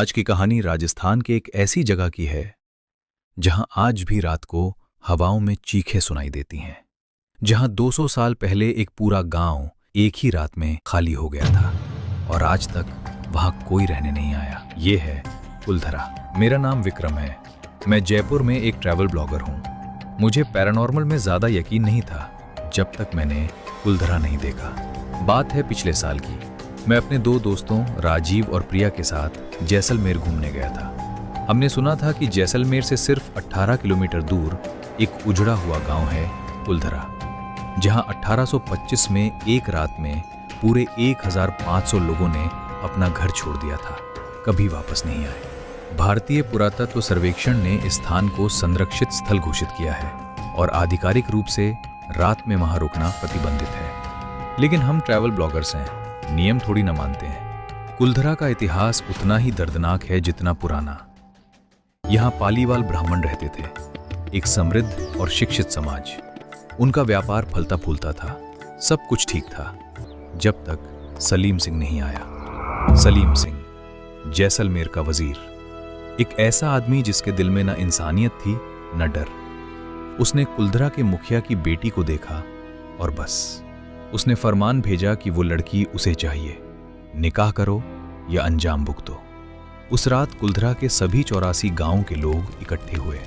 आज की कहानी राजस्थान के एक ऐसी जगह की है जहां आज भी रात को हवाओं में चीखें सुनाई देती हैं, जहां 200 साल पहले एक पूरा गांव एक ही रात में खाली हो गया था और आज तक वहां कोई रहने नहीं आया। ये है कुलधरा। मेरा नाम विक्रम है। मैं जयपुर में एक ट्रैवल ब्लॉगर हूं। मुझे पैरानॉर्मल में ज्यादा यकीन नहीं था जब तक मैंने कुलधरा नहीं देखा। बात है पिछले साल की। मैं अपने दो दोस्तों राजीव और प्रिया के साथ जैसलमेर घूमने गया था। हमने सुना था कि जैसलमेर से सिर्फ 18 किलोमीटर दूर एक उजड़ा हुआ गांव है कुलधरा, जहां 1825 में एक रात में पूरे 1500 लोगों ने अपना घर छोड़ दिया था, कभी वापस नहीं आए। भारतीय पुरातत्व सर्वेक्षण ने इस स्थान को संरक्षित स्थल घोषित किया है और आधिकारिक रूप से रात में वहां रुकना प्रतिबंधित है। लेकिन हम ट्रैवल ब्लॉगर्स हैं, नियम थोड़ी न मानते हैं। कुलधरा का इतिहास उतना ही दर्दनाक है जितना पुराना। यहां पालीवाल ब्राह्मण रहते थे, एक समृद्ध और शिक्षित समाज। उनका व्यापार फलता फूलता था, सब कुछ ठीक था, जब तक सलीम सिंह नहीं आया। सलीम सिंह, जैसलमेर का वजीर, एक ऐसा आदमी जिसके दिल में न इंसानियत थी न डर। उसने कुलधरा के मुखिया की बेटी को देखा और बस उसने फरमान भेजा कि वो लड़की उसे चाहिए, निकाह करो या अंजाम भुगतो। उस रात कुलधरा के सभी 84 गांव के लोग इकट्ठे हुए।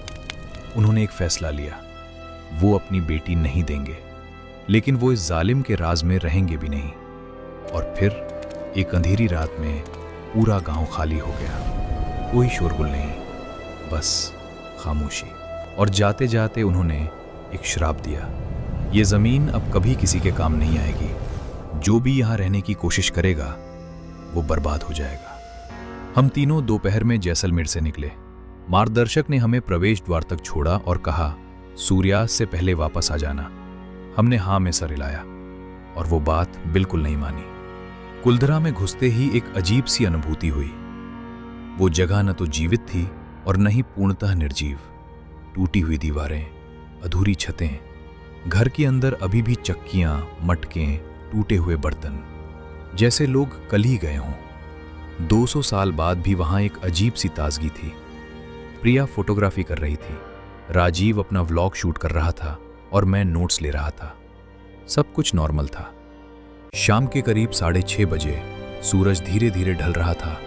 उन्होंने एक फैसला लिया, वो अपनी बेटी नहीं देंगे, लेकिन वो इस जालिम के राज में रहेंगे भी नहीं। और फिर एक अंधेरी रात में पूरा गांव खाली हो गया। कोई शोरगुल नहीं, बस खामोशी। और जाते जाते उन्होंने एक श्राप दिया, ये जमीन अब कभी किसी के काम नहीं आएगी। जो भी यहां रहने की कोशिश करेगा वो बर्बाद हो जाएगा। हम तीनों दोपहर में जैसलमेर से निकले। मार्गदर्शक ने हमें प्रवेश द्वार तक छोड़ा और कहा, सूर्यास्त से पहले वापस आ जाना। हमने हां में सर हिलाया और वो बात बिल्कुल नहीं मानी। कुलधरा में घुसते ही एक अजीब सी अनुभूति हुई। वो जगह न तो जीवित थी और न ही पूर्णतः निर्जीव। टूटी हुई दीवारें, अधूरी छतें, घर के अंदर अभी भी चक्कियां, मटकें, टूटे हुए बर्तन, जैसे लोग कल ही गए हों। 200 साल बाद भी वहां एक अजीब सी ताजगी थी। प्रिया फोटोग्राफी कर रही थी, राजीव अपना व्लॉग शूट कर रहा था और मैं नोट्स ले रहा था। सब कुछ नॉर्मल था। शाम के करीब 6:30 बजे सूरज धीरे धीरे ढल रहा था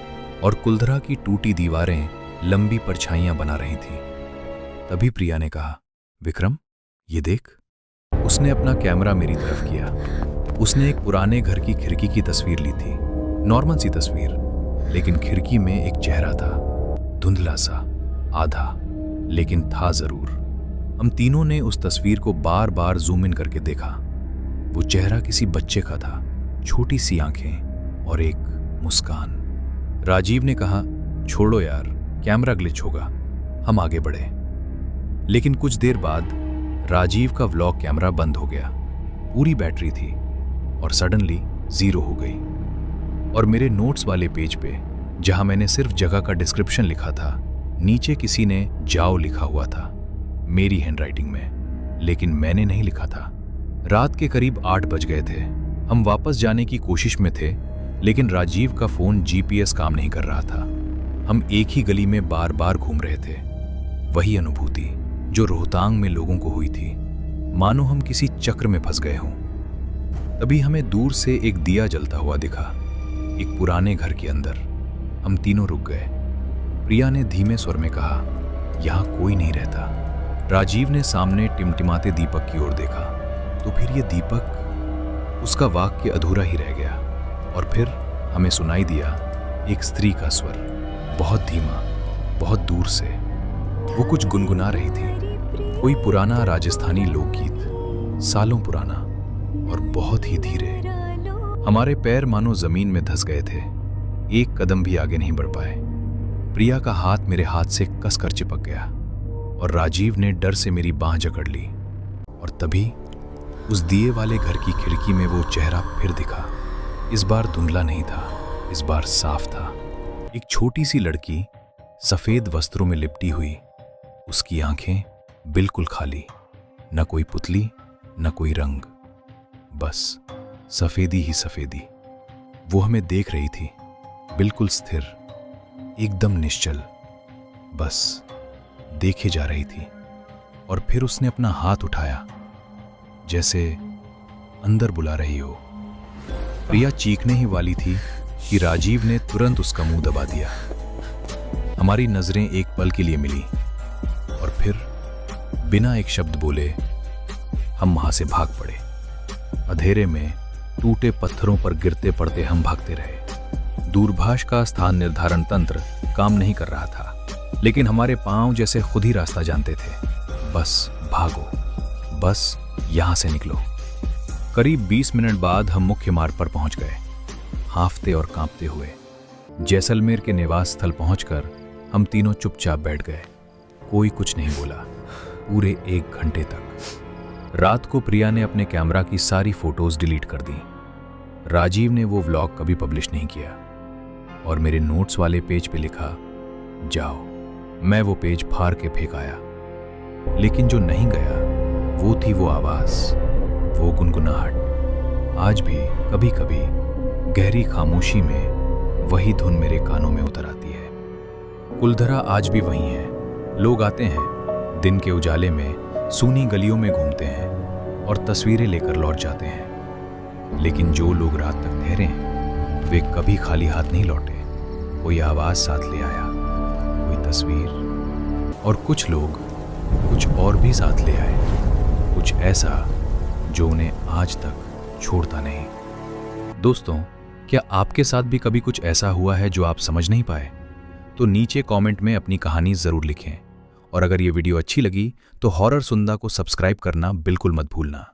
और कुलधरा की टूटी दीवारें लंबी परछाइयां बना रही थीं। तभी प्रिया ने कहा, विक्रम, ये देख। उसने अपना कैमरा मेरी तरफ किया। उसने एक पुराने घर की खिड़की की तस्वीर ली थी, नॉर्मल सी तस्वीर, लेकिन खिड़की में एक चेहरा था, धुंधला सा, आधा, लेकिन था जरूर। हम तीनों ने उस तस्वीर को बार बार जूम इन करके देखा। वो चेहरा किसी बच्चे का था, छोटी सी आंखें और एक मुस्कान। राजीव ने कहा, छोड़ो यार, कैमरा ग्लिच होगा। हम आगे बढ़े, लेकिन कुछ देर बाद राजीव का व्लॉग कैमरा बंद हो गया। पूरी बैटरी थी और सडनली 0 हो गई। और मेरे नोट्स वाले पेज पे, जहां मैंने सिर्फ जगह का डिस्क्रिप्शन लिखा था, नीचे किसी ने जाओ लिखा हुआ था, मेरी हैंडराइटिंग में, लेकिन मैंने नहीं लिखा था। रात के करीब 8 बज गए थे। हम वापस जाने की कोशिश में थे, लेकिन राजीव का फोन GPS काम नहीं कर रहा था। हम एक ही गली में बार बार घूम रहे थे। वही अनुभूति जो रोहतांग में लोगों को हुई थी, मानो हम किसी चक्र में फंस गए हों। तभी हमें दूर से एक दिया जलता हुआ दिखा, एक पुराने घर के अंदर। हम तीनों रुक गए। प्रिया ने धीमे स्वर में कहा, यहां कोई नहीं रहता। राजीव ने सामने टिमटिमाते दीपक की ओर देखा, तो फिर ये दीपक, उसका वाक्य अधूरा ही रह गया। और फिर हमें सुनाई दिया एक स्त्री का स्वर, बहुत धीमा, बहुत दूर से। वो कुछ गुनगुना रही थी, कोई पुराना राजस्थानी लोकगीत, सालों पुराना और बहुत ही धीरे। हमारे पैर मानो जमीन में धंस गए थे, एक कदम भी आगे नहीं बढ़ पाए। प्रिया का हाथ मेरे हाथ से कसकर चिपक गया और राजीव ने डर से मेरी बांह जकड़ ली। और तभी उस दिए वाले घर की खिड़की में वो चेहरा फिर दिखा। इस बार धुंधला नहीं था, इस बार साफ था। एक छोटी सी लड़की, सफेद वस्त्रों में लिपटी हुई, उसकी आंखें बिल्कुल खाली, न कोई पुतली न कोई रंग, बस सफेदी ही सफेदी। वो हमें देख रही थी, बिल्कुल स्थिर, एकदम निश्चल, बस देखे जा रही थी। और फिर उसने अपना हाथ उठाया, जैसे अंदर बुला रही हो। प्रिया चीखने ही वाली थी कि राजीव ने तुरंत उसका मुंह दबा दिया। हमारी नजरें एक पल के लिए मिली और फिर बिना एक शब्द बोले हम वहां से भाग पड़े। अंधेरे में टूटे पत्थरों पर गिरते पड़ते हम भागते रहे। दूरभाष का स्थान निर्धारण तंत्र काम नहीं कर रहा था, लेकिन हमारे पांव जैसे खुद ही रास्ता जानते थे। बस भागो, बस यहां से निकलो। करीब 20 मिनट बाद हम मुख्य मार्ग पर पहुंच गए, हांफते और कांपते हुए। जैसलमेर के निवास स्थल पहुंचकर हम तीनों चुपचाप बैठ गए। कोई कुछ नहीं बोला पूरे 1 घंटे तक। रात को प्रिया ने अपने कैमरा की सारी फोटोज डिलीट कर दी। राजीव ने वो व्लॉग कभी पब्लिश नहीं किया और मेरे नोट्स वाले पेज पे लिखा, जाओ। मैं वो पेज फाड़ के फेंक आया, लेकिन जो नहीं गया वो थी वो आवाज, वो गुनगुनाहट। आज भी कभी कभी गहरी खामोशी में वही धुन मेरे कानों में उतर आती है। कुलधरा आज भी वही है। लोग आते हैं, दिन के उजाले में सूनी गलियों में घूमते हैं और तस्वीरें लेकर लौट जाते हैं, लेकिन जो लोग रात तक ठहरे वे कभी खाली हाथ नहीं लौटे। कोई आवाज साथ ले आया, कोई तस्वीर, और कुछ लोग कुछ और भी साथ ले आए, कुछ ऐसा जो उन्हें आज तक छोड़ता नहीं। दोस्तों, क्या आपके साथ भी कभी कुछ ऐसा हुआ है जो आप समझ नहीं पाए? तो नीचे कमेंट में अपनी कहानी जरूर लिखें। और अगर ये वीडियो अच्छी लगी तो हॉरर सुनदा को सब्सक्राइब करना बिल्कुल मत भूलना।